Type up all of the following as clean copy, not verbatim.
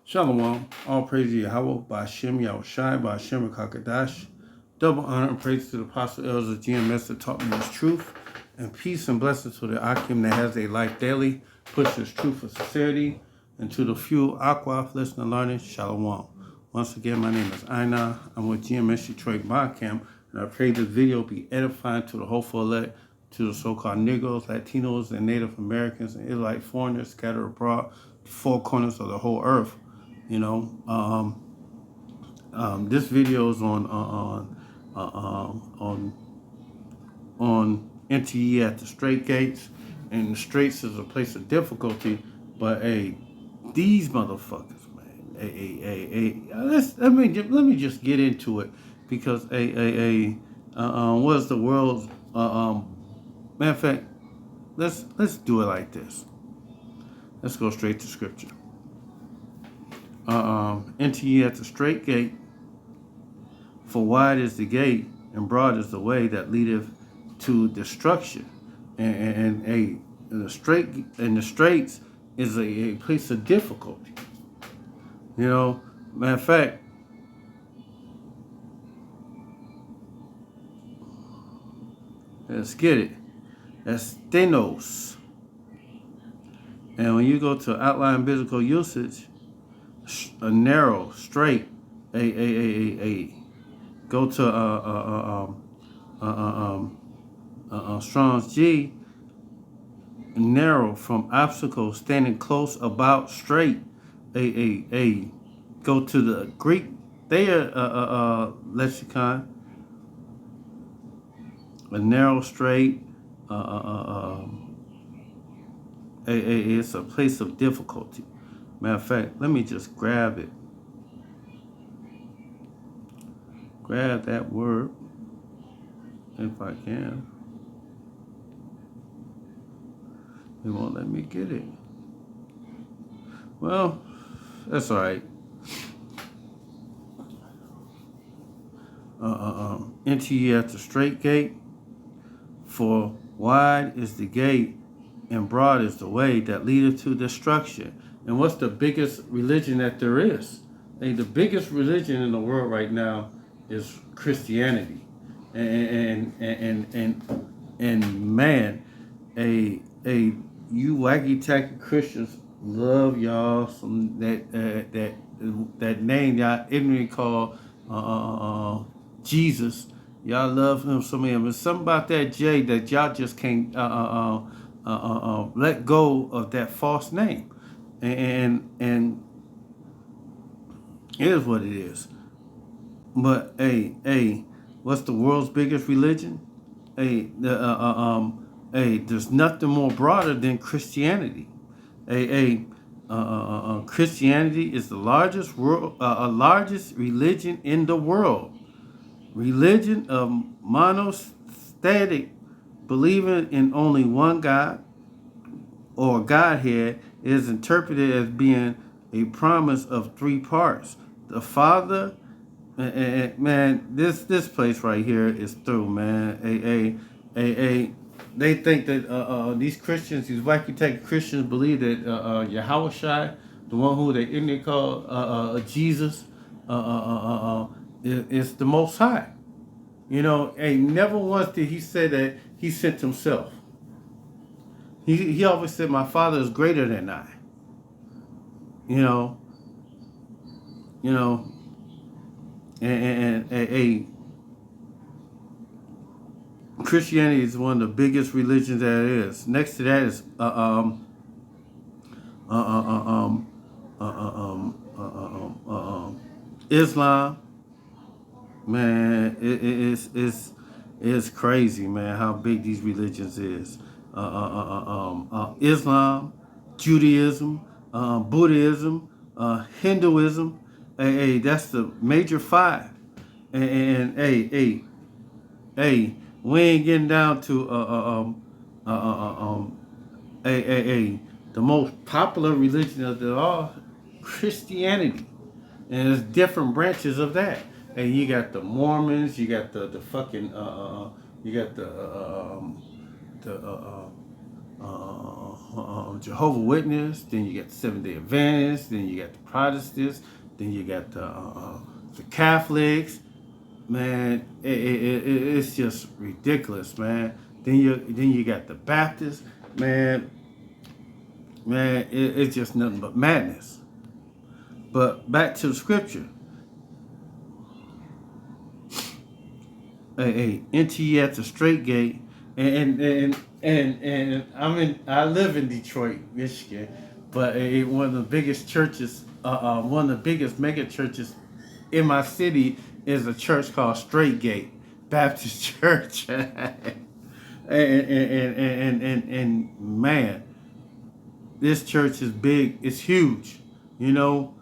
Shalom, all praise to Yahweh, by Hashem, Yahushai, by Hashem, Kakadash. Double honor and praise to the apostle elders of GMS that taught me this truth. And peace and blessings to the Akim that has a life daily, pushes truth for sincerity. And to the few Aqua, listening and learning, Shalom. Once again, my name is Aina. I'm with GMS Detroit Camp, and I pray this video be edifying to the hopeful elect, to the so-called Negroes, Latinos, and Native Americans, and Israelite foreigners scattered abroad, the four corners of the whole earth. You know, this video is on NTE at the Strait gates, and the Straits is a place of difficulty. But hey, these motherfuckers, man. Let me just get into it because what's the world's matter of fact, let's do it like this. Let's go straight to scripture. Enter ye at the strait gate, for wide is the gate, and broad is the way that leadeth to destruction. And the straits is a place of difficulty. You know, matter of fact, let's get it. That's stenos. And when you go to outline biblical usage, a narrow, straight, go to Strong's G, narrow from obstacle, standing close, about, straight, go to the Greek lexicon, a narrow, straight, it's a place of difficulty. Matter of fact, let me just grab it. Grab that word, if I can. It won't let me get it. Well, that's all right. Enter ye at the strait gate, for wide is the gate, and broad is the way that leadeth to destruction. And what's the biggest religion that there is? Hey, the biggest religion in the world right now is Christianity. And man, you wacky tacky Christians love y'all some that name y'all ignorantly call Jesus. Y'all love him so much. But something about that J that y'all just can't let go of that false name. And it is what it is. But what's the world's biggest religion? There's nothing more broader than Christianity. Christianity is the largest religion in the world. Religion of monostatic, believing in only one God or Godhead, is interpreted as being a promise of three parts. The Father, man, this place right here is through, man. They think that these Christians, these wacky tech Christians, believe that Yahushai, the one who they call Jesus, is the Most High. You know, never once did he say that he sent himself. He always said, "My Father is greater than I." You know, and Christianity is one of the biggest religions that is. Next to that is Islam. Man, it's crazy, man, how big these religions is. Islam, Judaism, Buddhism, Hinduism. That's the major five. And we ain't getting down to the most popular religion of them all, Christianity, and there's different branches of that. And you got the Mormons, you got the fucking you got the Jehovah Witness, then you got the Seventh-day Adventists, then you got the Protestants, then you got the Catholics. Man, it's just ridiculous, man. Then you got the Baptists, man. It's just nothing but madness. But back to the scripture. Enter ye at the straight gate, and I live in Detroit, Michigan, but one of the biggest churches, one of the biggest mega churches in my city is a church called Strait Gate Baptist Church, and man, this church is big, it's huge, you know.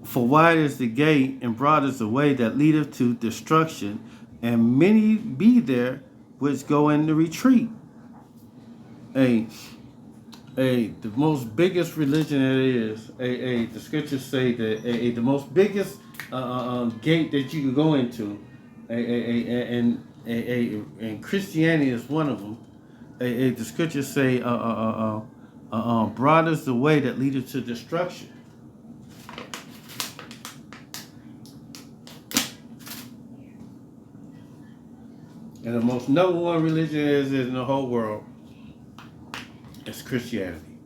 For wide is the gate, and broad is the way that leadeth to destruction, and many be there which go into retreat. The most biggest religion it is. The scriptures say that the most biggest gate that you can go into, and Christianity is one of them. The scriptures say, broad is the way that leadeth to destruction. And the most number one religion is in the whole world is Christianity.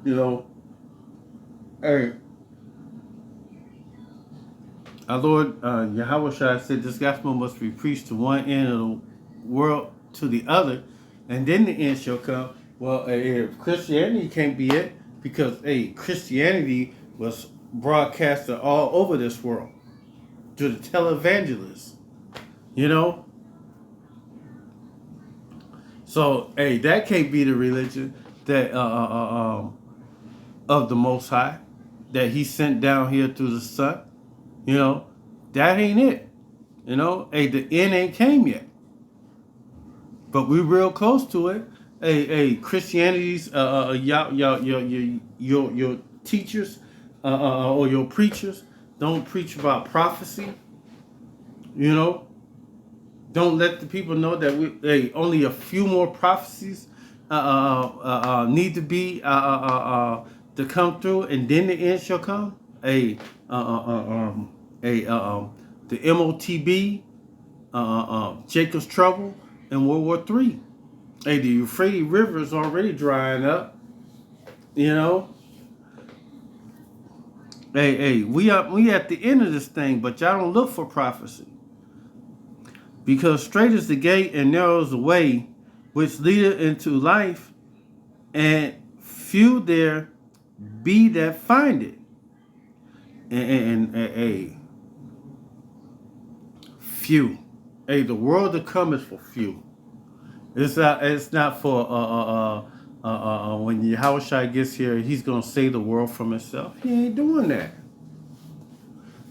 You know, hey, our Lord Yahweh Shai said this gospel must be preached to one end of the world to the other, and then the end shall come. Well, Christianity can't be it, because Christianity was broadcasted all over this world to the televangelists. You know? So, that can't be the religion that of the Most High that He sent down here through the Son. You know, that ain't it. You know, the end ain't came yet, but we're real close to it. Christianity's your teachers or your preachers don't preach about prophecy. You know. Don't let the people know that only a few more prophecies need to be to come through, and then the end shall come. The MOTB, Jacob's Trouble, and World War III. The Euphrates River is already drying up. You know. We at the end of this thing, but y'all don't look for prophecy. Because straight is the gate and narrow is the way which leadeth into life, and few there be that find it. And few. The world to come is for few. It's not for when Yahushua gets here, He's gonna save the world from Himself. He ain't doing that.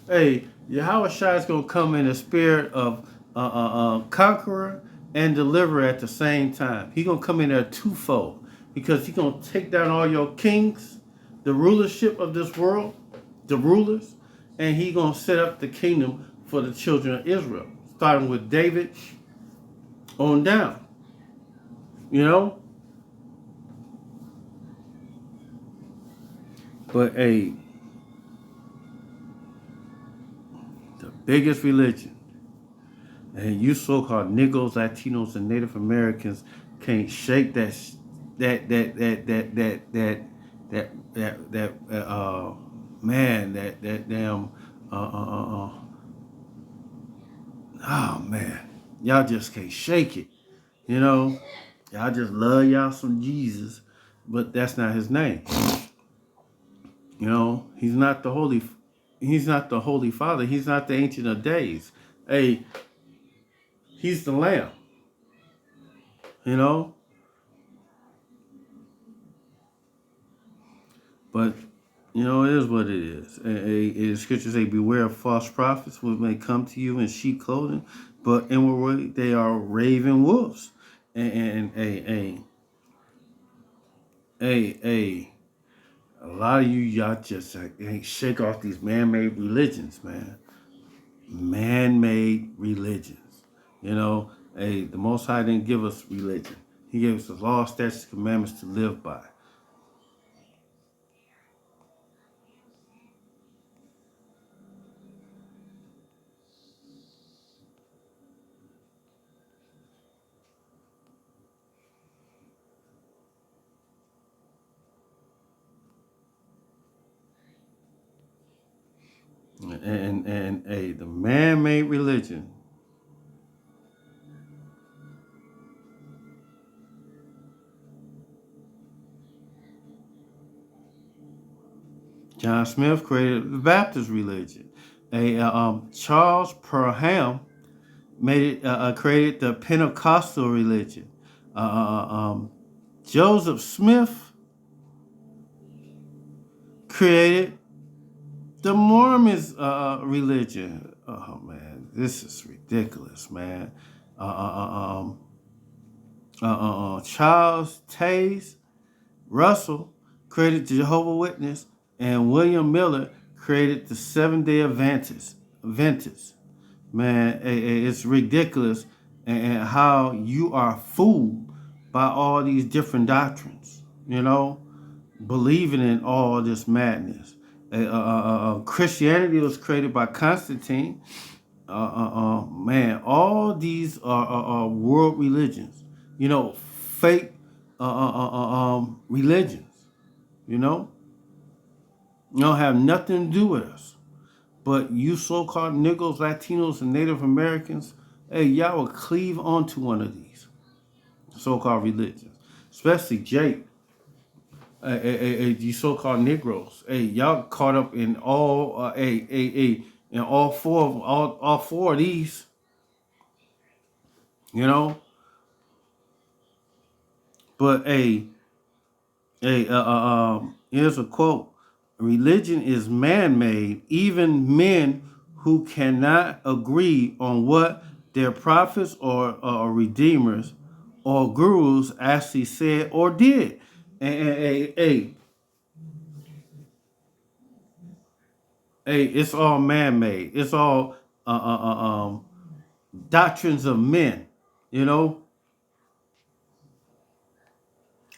Yahushua is gonna come in the spirit of conqueror and deliverer at the same time. He's going to come in there twofold, because He's going to take down all your kings, the rulership of this world, the rulers, and He's going to set up the kingdom for the children of Israel, starting with David on down. You know? But the biggest religion, and you so-called Negroes, Latinos, and Native Americans can't shake that damn oh man, y'all just can't shake it. You know, y'all just love y'all some Jesus, but that's not His name. You know, He's not the Holy Father. He's not the Ancient of Days. He's the Lamb. You know? But, you know, it is what it is. The scriptures say, beware of false prophets, which may come to you in sheep clothing, but inwardly they are raven wolves. A lot of y'all just shake off these man-made religions, man. Man-made religions. You know, Hey, the Most High didn't give us religion. He gave us the law, statutes, commandments to live by. And hey, the man-made religion. John Smith created the Baptist religion. Charles Parham created the Pentecostal religion. Joseph Smith created the Mormons religion. Oh man, this is ridiculous, man. Charles Taze Russell created the Jehovah's Witness, and William Miller created the Seventh-day Adventists. Man, it's ridiculous and how you are fooled by all these different doctrines, believing in all this madness. Christianity was created by Constantine. Man, all these are world religions, fake religions, don't have nothing to do with us. But you so-called Negroes, Latinos, and Native Americans, hey, y'all will cleave onto one of these so-called religions, especially Jake. You so-called Negroes, hey, y'all caught up in all four of these, But here's a quote: "Religion is man-made. Even men who cannot agree on what their prophets or redeemers or gurus actually said or did." It's all man-made. It's all doctrines of men.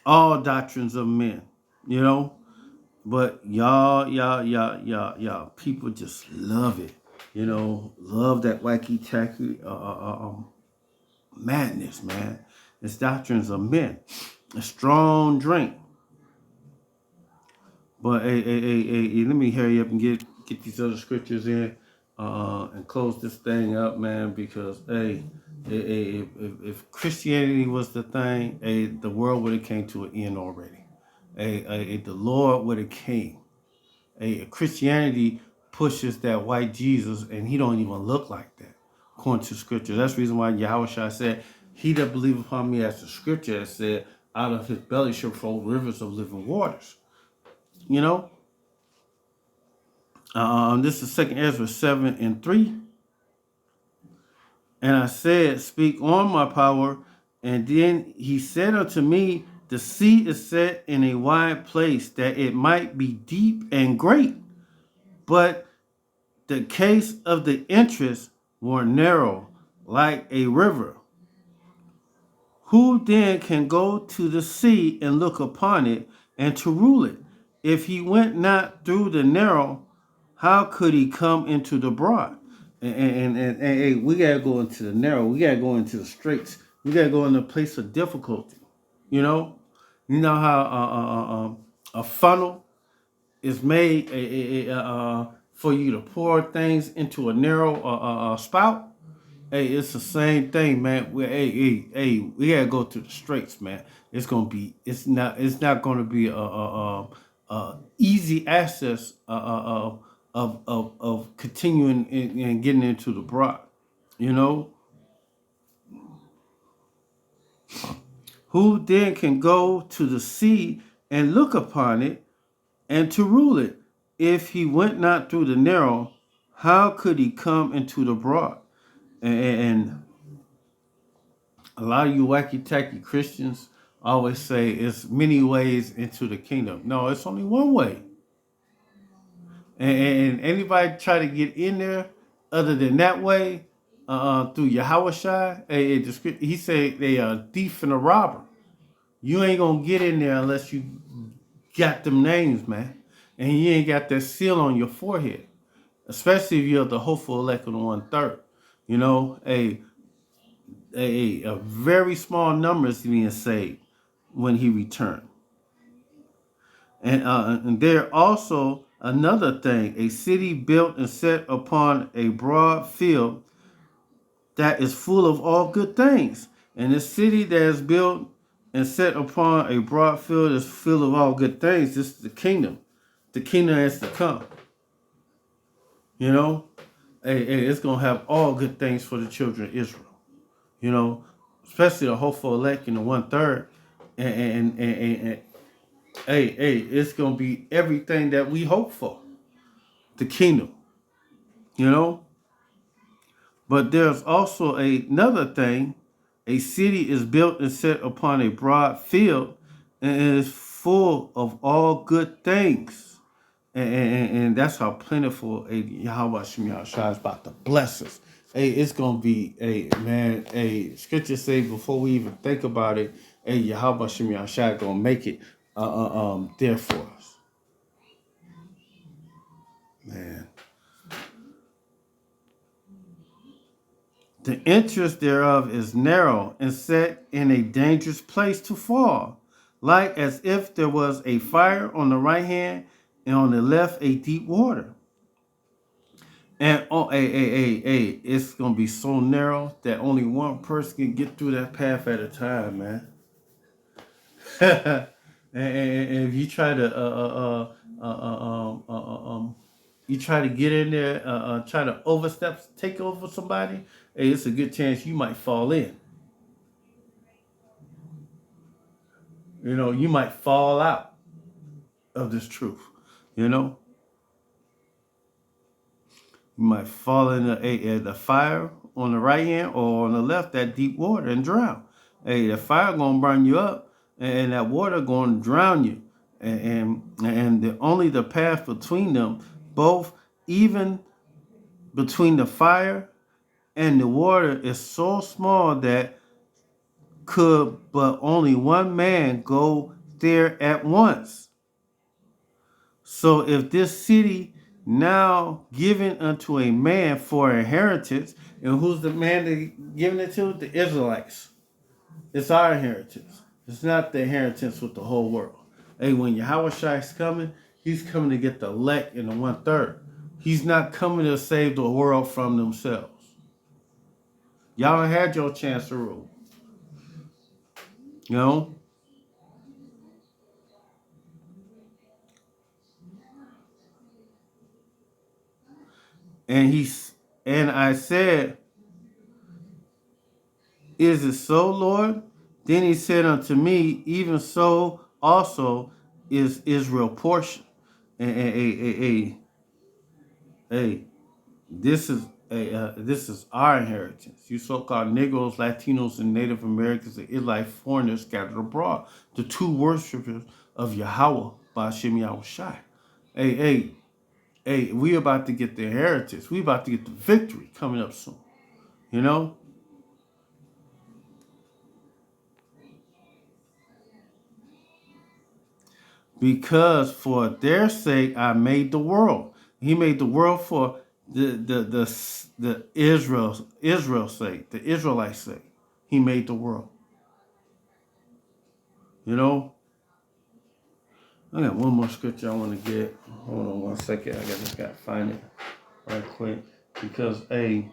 All doctrines of men. But y'all, people just love it. Love that wacky tacky madness, man. It's doctrines of men. A strong drink. But let me hurry up and get these other scriptures in and close this thing up, man. Because if Christianity was the thing, the world would have came to an end already. The Lord would have came. Christianity pushes that white Jesus, and he don't even look like that, according to scripture. That's the reason why Yahushua said, "He that believeth upon me," as the scripture has said, "out of his belly shall flow rivers of living waters." This is 2 Ezra 7:3. "And I said, Speak on, my power. And then he said unto me, The sea is set in a wide place, that it might be deep and great. But the case of the entrance were narrow, like a river. Who then can go to the sea and look upon it, and to rule it? If he went not through the narrow, how could he come into the broad?" And we gotta go into the narrow. We gotta go into the straits. We gotta go in a place of difficulty. How a funnel is made for you to pour things into a narrow spout. It's the same thing, man. We gotta go to the straits, man. It's not gonna be a easy access of continuing and getting into the broad. Who then can go to the sea and look upon it, and to rule it? If he went not through the narrow, how could he come into the broad? And a lot of you wacky tacky Christians always say it's many ways into the kingdom. No, it's only one way. And anybody try to get in there other than that way, through Yahushua. He said they are a thief and a robber. You ain't gonna get in there unless you got them names, man, and you ain't got that seal on your forehead. Especially if you're the hopeful elect of the 1/3. You know, a very small number is being saved when he returned. And there also another thing, a city built and set upon a broad field that is full of all good things. And this city that is built and set upon a broad field is full of all good things. This is the kingdom. The kingdom has to come. You know, it's gonna have all good things for the children of Israel. You know, especially the hopeful elect in the 1/3. And it's gonna be everything that we hope for. The kingdom. You know? But there's also another thing. A city is built and set upon a broad field and is full of all good things. And that's how plentiful Yahweh Shem Yahushua is about to bless us. Hey, it's gonna be scripture say before we even think about it, Yahweh Shem Yahushua gonna make it there for us. Man. The entrance thereof is narrow and set in a dangerous place to fall, like as if there was a fire on the right hand and on the left a deep water. And it's gonna be so narrow that only one person can get through that path at a time, man. and if you try to you try to get in there, try to take over somebody, hey, it's a good chance you might fall in. You know, you might fall out of this truth. You know, you might fall in the fire on the right hand or on the left, that deep water, and drown. Hey, the fire gonna burn you up, and that water gonna drown you. And only the path between them, both even between the fire and the water, is so small that could but only one man go there at once. So if this city now given unto a man for inheritance, and who's the man they giving it to? The Israelites. It's our inheritance. It's not the inheritance with the whole world. Hey, when Yahushua is coming, he's coming to get the elect in the 1/3. He's not coming to save the world from themselves. Y'all done had your chance to rule. You know? And I said, is it so, Lord? Then he said unto me, even so also is Israel portion. Hey, this is our inheritance. You so-called Negroes, Latinos, and Native Americans and Israelite foreigners scattered abroad, the two worshipers of Yahweh, Ba'ashem Yahushai. Hey, we about to get the inheritance. We about to get the victory coming up soon. You know? Because for their sake I made the world. He made the world for the Israel's sake, the Israelites' sake. He made the world. You know? I got one more scripture I want to get. Hold on 1 second. I just got to find it right quick. Because, hey,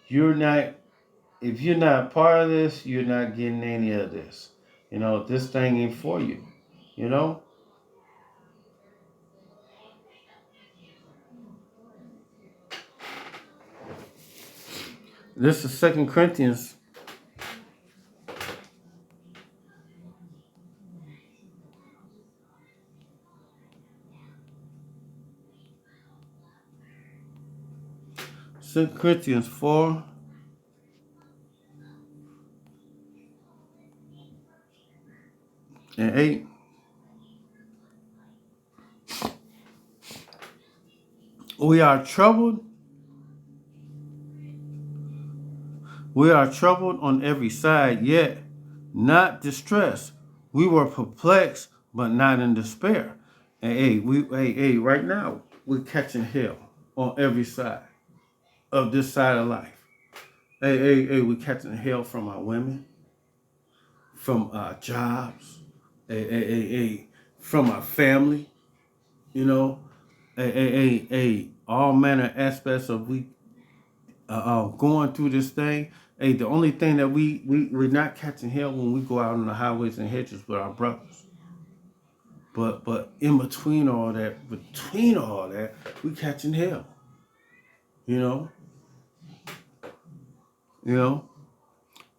if you're not part of this, you're not getting any of this. You know, this thing ain't for you. You know? This is 2 Corinthians 4 and 8. We are troubled, We are troubled on every side, yet not distressed. We were perplexed, but not in despair. And right now, we're catching hell on every side of this side of life. We're catching hell from our women, from our jobs, from our family, you know, all manner of aspects of we going through this thing. The only thing that we're not catching hell when we go out on the highways and hedges with our brothers. But in between all that, we catching hell. You know,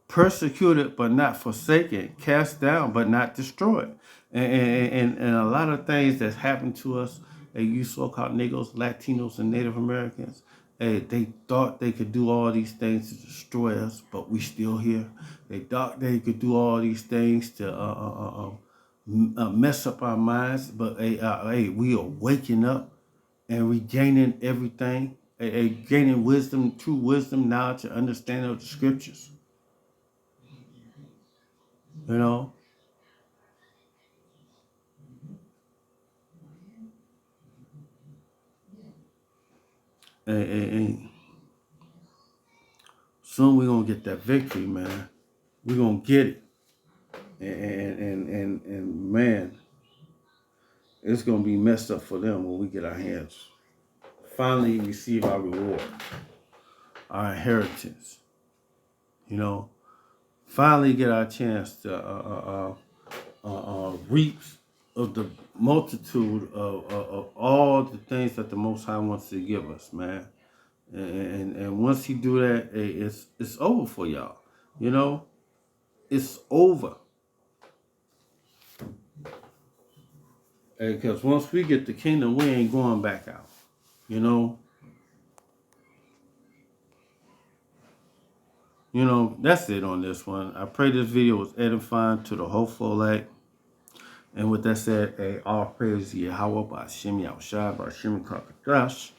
persecuted but not forsaken, cast down but not destroyed. And a lot of things that's happened to us, you so-called Negroes, Latinos, and Native Americans, they thought they could do all these things to destroy us, but we still here. They thought they could do all these things to mess up our minds, but we are waking up and regaining everything, gaining wisdom, true wisdom, knowledge, and understanding of the scriptures. You know, and soon we're gonna get that victory, man. We're gonna get it, and man, it's gonna be messed up for them when we get our hands finally receive our reward, our inheritance. You know, finally get our chance to reap of the multitude of all the things that the Most High wants to give us, man. And once He do that, it's over for y'all. You know, it's over. Because once we get the kingdom, we ain't going back out. You know. That's it on this one. I pray this video was edifying to the hopeful elect. And with that said, all praise to Yahweh by Shem Yahushua by Shem Kakadash.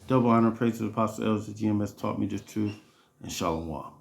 Double honor, praise to the Apostle Elders of GMS taught me the truth. And Shalom.